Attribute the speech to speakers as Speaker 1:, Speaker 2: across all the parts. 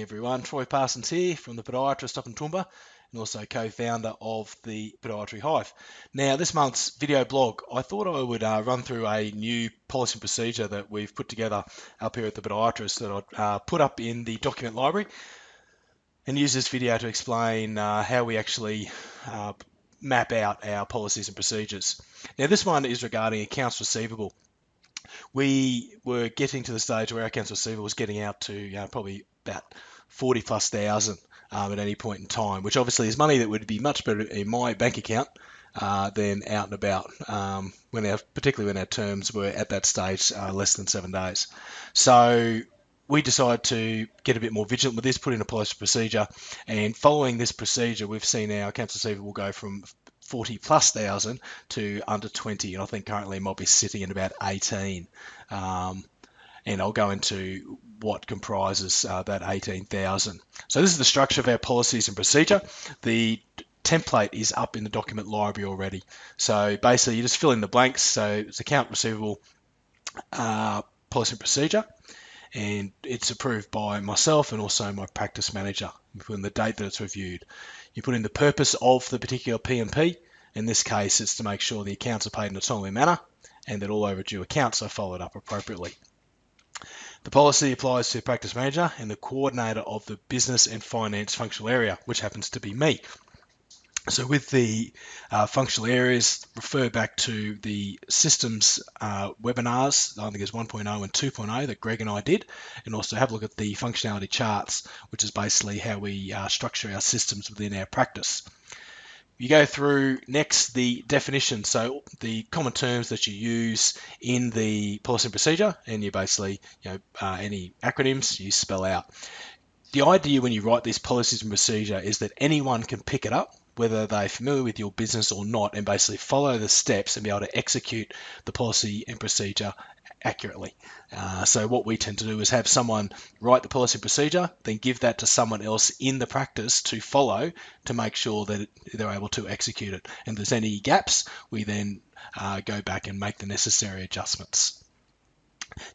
Speaker 1: everyone, Troy Parsons here from the Podiatrist up in Toowoomba and also co-founder of the Podiatry HALVE. Now this month's video blog, I thought I would run through a new policy and procedure that we've put together up here at the Podiatrist that I'd put up in the document library and use this video to explain how we actually map out our policies and procedures. Now this one is regarding accounts receivable. We were getting to the stage where our accounts receivable was getting out to probably about 40,000+ at any point in time, which obviously is money that would be much better in my bank account than out and about, particularly when our terms were at that stage less than 7 days. So we decided to get a bit more vigilant with this, put in a policy procedure, and following this procedure, we've seen our accounts receivable go from 40,000+ to under 20, and I think currently it might be sitting at about 18. And I'll go into what comprises that 18,000. So this is the structure of our policies and procedure. The template is up in the document library already. So basically you just fill in the blanks. So it's account receivable policy and procedure, and it's approved by myself and also my practice manager. You put in the date that it's reviewed. You put in the purpose of the particular P&P. In this case, it's to make sure the accounts are paid in a timely manner and that all overdue accounts are followed up appropriately. The policy applies to the practice manager and the coordinator of the business and finance functional area, which happens to be me. So with the functional areas, refer back to the systems webinars, I think it's 1.0 and 2.0 that Greg and I did, and also have a look at the functionality charts, which is basically how we structure our systems within our practice. You go through next the definition, so the common terms that you use in the policy and procedure, and you basically, any acronyms you spell out. The idea when you write these policies and procedure is that anyone can pick it up, whether they're familiar with your business or not, and basically follow the steps and be able to execute the policy and procedure accurately. So what we tend to do is have someone write the policy and procedure, then give that to someone else in the practice to follow to make sure that they're able to execute it. And if there's any gaps, we then go back and make the necessary adjustments.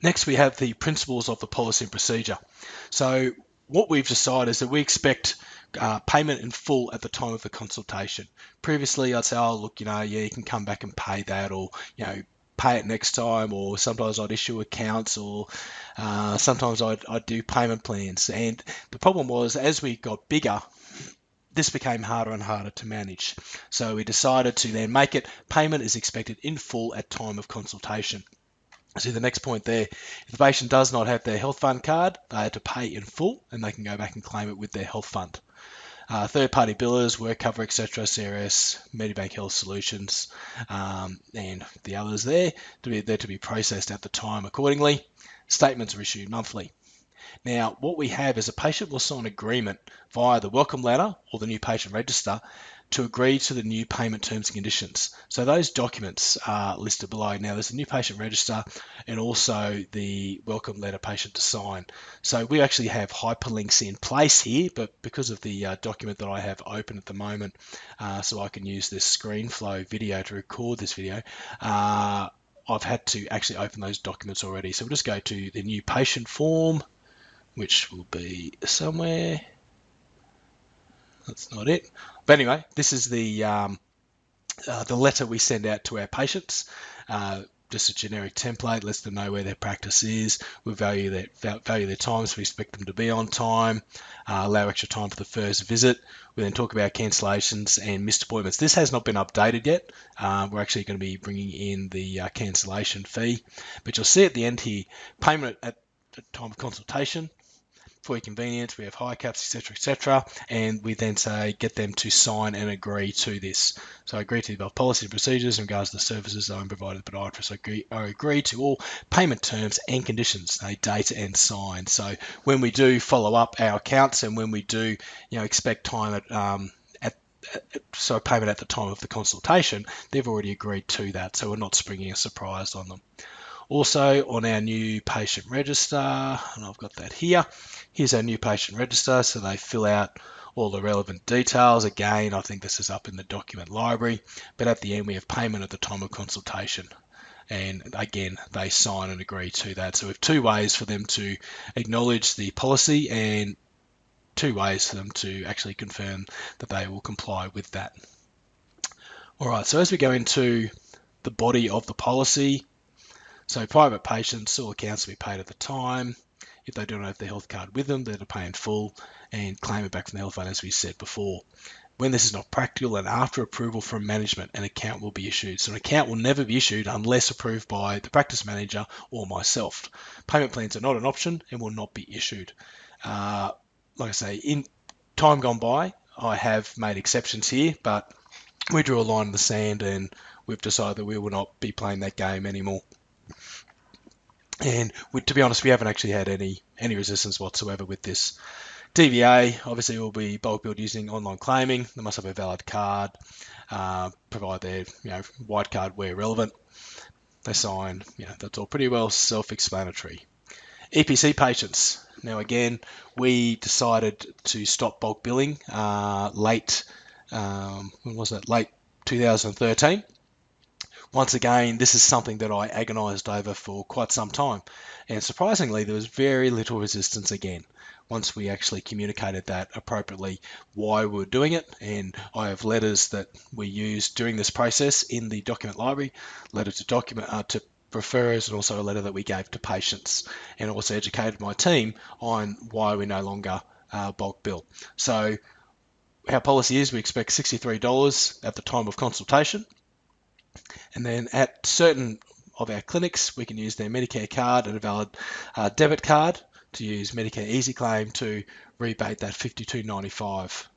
Speaker 1: Next, we have the principles of the policy and procedure. So what we've decided is that we expect payment in full at the time of the consultation. Previously, I'd say, oh, look, you can come back and pay that, or, pay it next time, or sometimes I'd issue accounts, or sometimes I'd do payment plans. And the problem was, as we got bigger, this became harder and harder to manage. So we decided to then make it payment is expected in full at time of consultation. See the next point there, if the patient does not have their health fund card, they have to pay in full and they can go back and claim it with their health fund. Third-party billers, work cover, etc., CRS, Medibank Health Solutions, and the others there, to be processed at the time accordingly. Statements are issued monthly. Now, what we have is a patient will sign an agreement via the welcome letter or the new patient register to agree to the new payment terms and conditions. So those documents are listed below. Now there's a new patient register and also the welcome letter patient to sign. So we actually have hyperlinks in place here, but because of the document that I have open at the moment, so I can use this ScreenFlow video to record this video, I've had to actually open those documents already. So we'll just go to the new patient form, which will be somewhere. That's not it. But anyway, this is the letter we send out to our patients. Just a generic template, lets them know where their practice is. We value their time, so we expect them to be on time. Allow extra time for the first visit. We then talk about cancellations and missed appointments. This has not been updated yet. We're actually going to be bringing in the cancellation fee. But you'll see at the end here, payment at the time of consultation. For your convenience, we have high caps, etc., and we then say get them to sign and agree to this. So I agree to the policy and procedures in regards to the services that I'm provided the podiatrist. I agree to all payment terms and conditions. They date and sign. So when we do follow up our accounts and when we do, expect time at payment at the time of the consultation, they've already agreed to that. So we're not springing a surprise on them. Also on our new patient register, and I've got that here, here's our new patient register, so they fill out all the relevant details. Again, I think this is up in the document library, but at the end we have payment at the time of consultation. And again, they sign and agree to that. So we have two ways for them to acknowledge the policy and two ways for them to actually confirm that they will comply with that. All right, so as we go into the body of the policy, so private patients, all accounts to be paid at the time. If they don't have their health card with them, they're to pay in full and claim it back from the health fund, as we said before. When this is not practical and after approval from management, an account will be issued. So an account will never be issued unless approved by the practice manager or myself. Payment plans are not an option and will not be issued. Like I say, in time gone by, I have made exceptions here, but we drew a line in the sand and we've decided that we will not be playing that game anymore. And to be honest, we haven't actually had any resistance whatsoever with this. DVA, obviously, will be bulk billed using online claiming. They must have a valid card, provide their white card where relevant. They sign, that's all pretty well self-explanatory. EPC patients. Now again, we decided to stop bulk billing late 2013. Once again, this is something that I agonized over for quite some time. And surprisingly, there was very little resistance again once we actually communicated that appropriately why we were doing it. And I have letters that we used during this process in the document library, letter to to referrers, and also a letter that we gave to patients, and also educated my team on why we no longer bulk bill. So our policy is we expect $63 at the time of consultation. And then at certain of our clinics, we can use their Medicare card and a valid debit card to use Medicare Easy Claim to rebate that $52.95.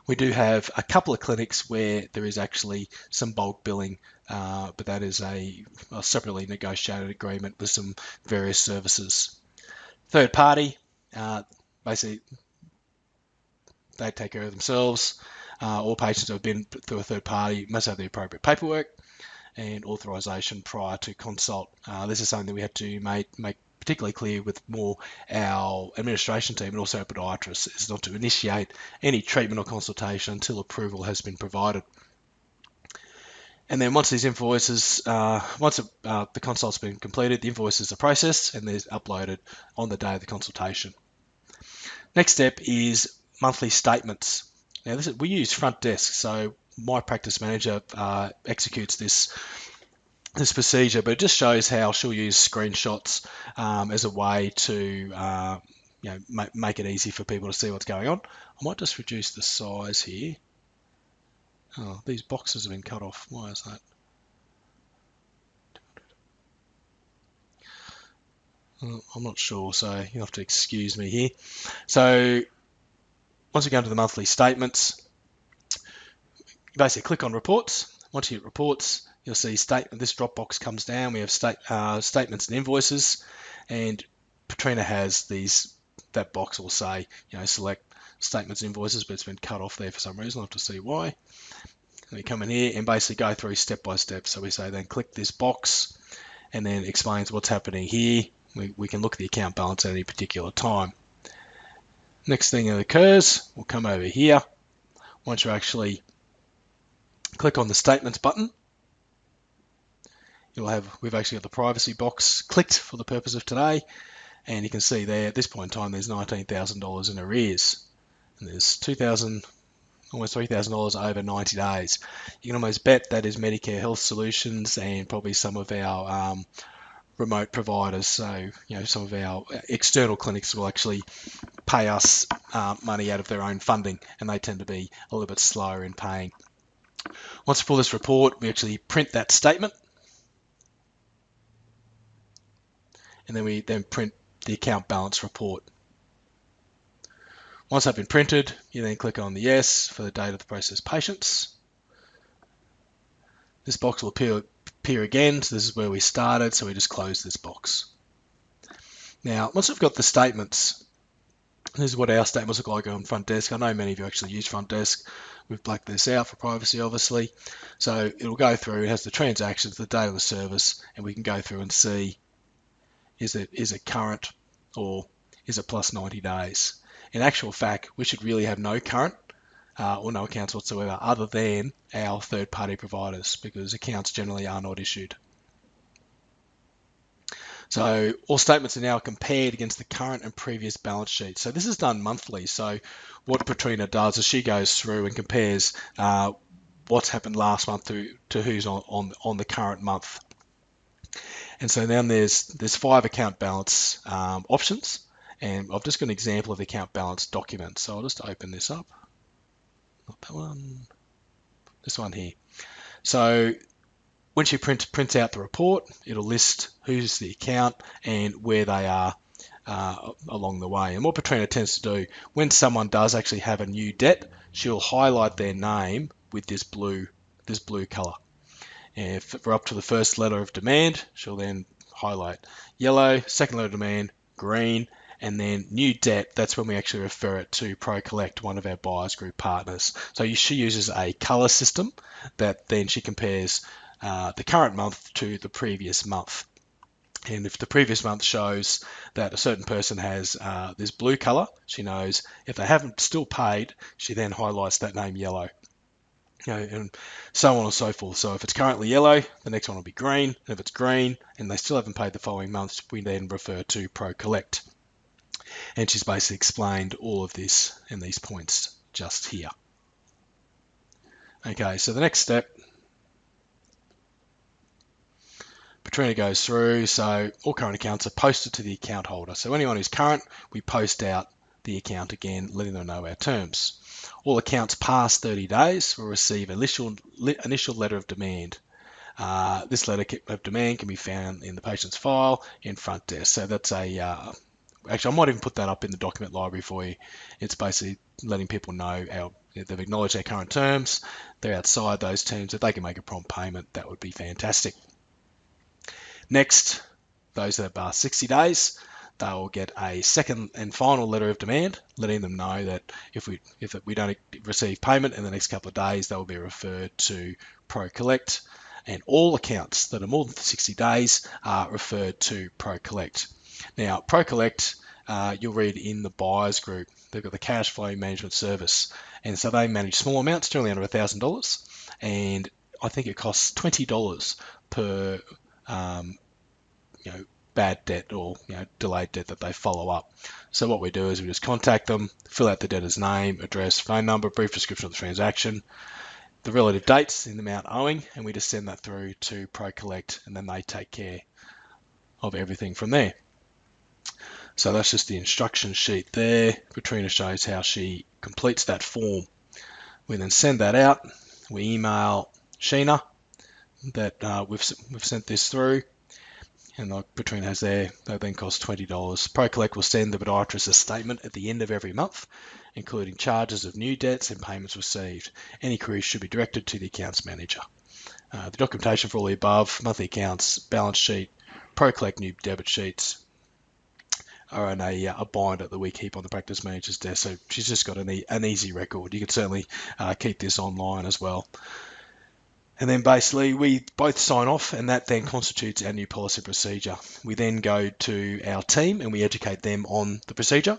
Speaker 1: We do have a couple of clinics where there is actually some bulk billing, but that is a separately negotiated agreement with some various services. Third party, basically they take care of themselves. All patients who have been through a third party must have the appropriate paperwork and authorization prior to consult. This is something that we had to make particularly clear with more our administration team and also our podiatrists, is not to initiate any treatment or consultation until approval has been provided. And then once these invoices, once the consult's been completed, the invoices are processed and they're uploaded on the day of the consultation. Next step is monthly statements. Now we use front desk, so my practice manager executes this procedure, but it just shows how she'll use screenshots as a way to make it easy for people to see what's going on. I might just reduce the size here. Oh, these boxes have been cut off. Why is that? I'm not sure, so you'll have to excuse me here. So once we go into the monthly statements, basically click on reports. Once you hit reports, you'll see this drop box comes down. We have statements and invoices, and Katrina has that box will say, select statements and invoices, but it's been cut off there for some reason. I'll have to see why. And we come in here and basically go through step by step. So we say then click this box, and then it explains what's happening here. We can look at the account balance at any particular time. Next thing that occurs, we'll come over here. Once you actually click on the statements button, we've actually got the privacy box clicked for the purpose of today, and you can see there at this point in time there's $19,000 in arrears, and there's almost $3,000 over 90 days. You can almost bet that is Medicare Health Solutions and probably some of our remote providers. So some of our external clinics will actually pay us money out of their own funding, and they tend to be a little bit slower in paying. Once we pull this report, we actually print that statement, and then we print the account balance report. Once they've been printed, you then click on the yes for the date of the processed patients. This box will appear again, so this is where we started, so we just close this box. Now, once we've got the statements, this is what our statements look like on front desk. I know many of you actually use front desk. We've blacked this out for privacy, obviously. So it'll go through, it has the transactions, the date of the service, and we can go through and see, is it current or is it plus 90 days? In actual fact, we should really have no current or no accounts whatsoever other than our third-party providers, because accounts generally are not issued. So all statements are now compared against the current and previous balance sheet. So this is done monthly. So what Petrina does is she goes through and compares what's happened last month to who's on the current month. And so then there's 5 account balance options, and I've just got an example of the account balance document. So I'll just open this up. Not that one, this one here. So when she prints out the report, it'll list who's the account and where they are along the way. And what Petrina tends to do, when someone does actually have a new debt, she'll highlight their name with this blue color. And if we're up to the first letter of demand, she'll then highlight yellow, second letter of demand, green, and then new debt. That's when we actually refer it to ProCollect, one of our buyers group partners. So she uses a color system that then she compares the current month to the previous month. And if the previous month shows that a certain person has this blue color, she knows if they haven't still paid, she then highlights that name yellow. And so on and so forth. So if it's currently yellow, the next one will be green. And if it's green and they still haven't paid the following month, we then refer to ProCollect. And she's basically explained all of this in these points just here. Okay, so the next step, Petrina goes through. So all current accounts are posted to the account holder. So anyone who's current, we post out the account again, letting them know our terms. All accounts past 30 days will receive initial letter of demand. This letter of demand can be found in the patient's file in front desk. So that's actually, I might even put that up in the document library for you. It's basically letting people know they've acknowledged their current terms, they're outside those terms. If they can make a prompt payment, that would be fantastic. Next, those that are past 60 days, they will get a second and final letter of demand, letting them know that if we don't receive payment in the next couple of days, they will be referred to ProCollect. And all accounts that are more than 60 days are referred to ProCollect. Now, ProCollect, you'll read in the buyers group, they've got the cash flow management service. And so they manage small amounts, generally under $1,000. And I think it costs $20 per bad debt or delayed debt that they follow up. So what we do is we just contact them, fill out the debtor's name, address, phone number, brief description of the transaction, the relative dates in the amount owing, and we just send that through to ProCollect, and then they take care of everything from there. So that's just the instruction sheet there. Petrina shows how she completes that form. We then send that out. We email Sheena that we've sent this through, and like Petrina has there, that then costs $20. ProCollect will send the podiatrist a statement at the end of every month, including charges of new debts and payments received. Any queries should be directed to the accounts manager. The documentation for all the above, monthly accounts, balance sheet, ProCollect new debit sheets, are in a binder that we keep on the practice manager's desk. So she's just got an easy record. You could certainly keep this online as well. And then basically we both sign off, and that then constitutes our new policy procedure. We then go to our team and we educate them on the procedure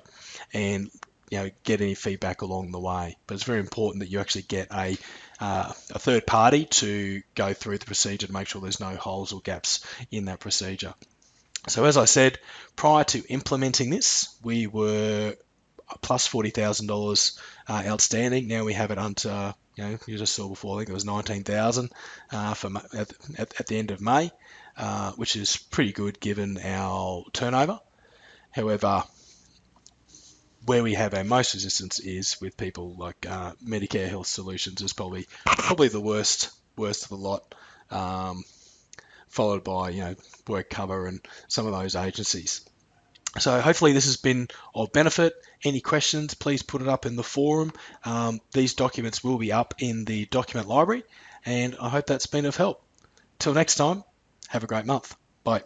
Speaker 1: and get any feedback along the way. But it's very important that you actually get a third party to go through the procedure to make sure there's no holes or gaps in that procedure. So as I said, prior to implementing this, we were plus $40,000 outstanding. Now we have it under, you just saw before, I think it was 19,000 at the end of May, which is pretty good given our turnover. However, where we have our most resistance is with people like Medicare Health Solutions is probably the worst of the lot, followed by Work Cover and some of those agencies. So hopefully this has been of benefit. Any questions, please put it up in the forum. These documents will be up in the document library, and I hope that's been of help. Till next time, have a great month. Bye.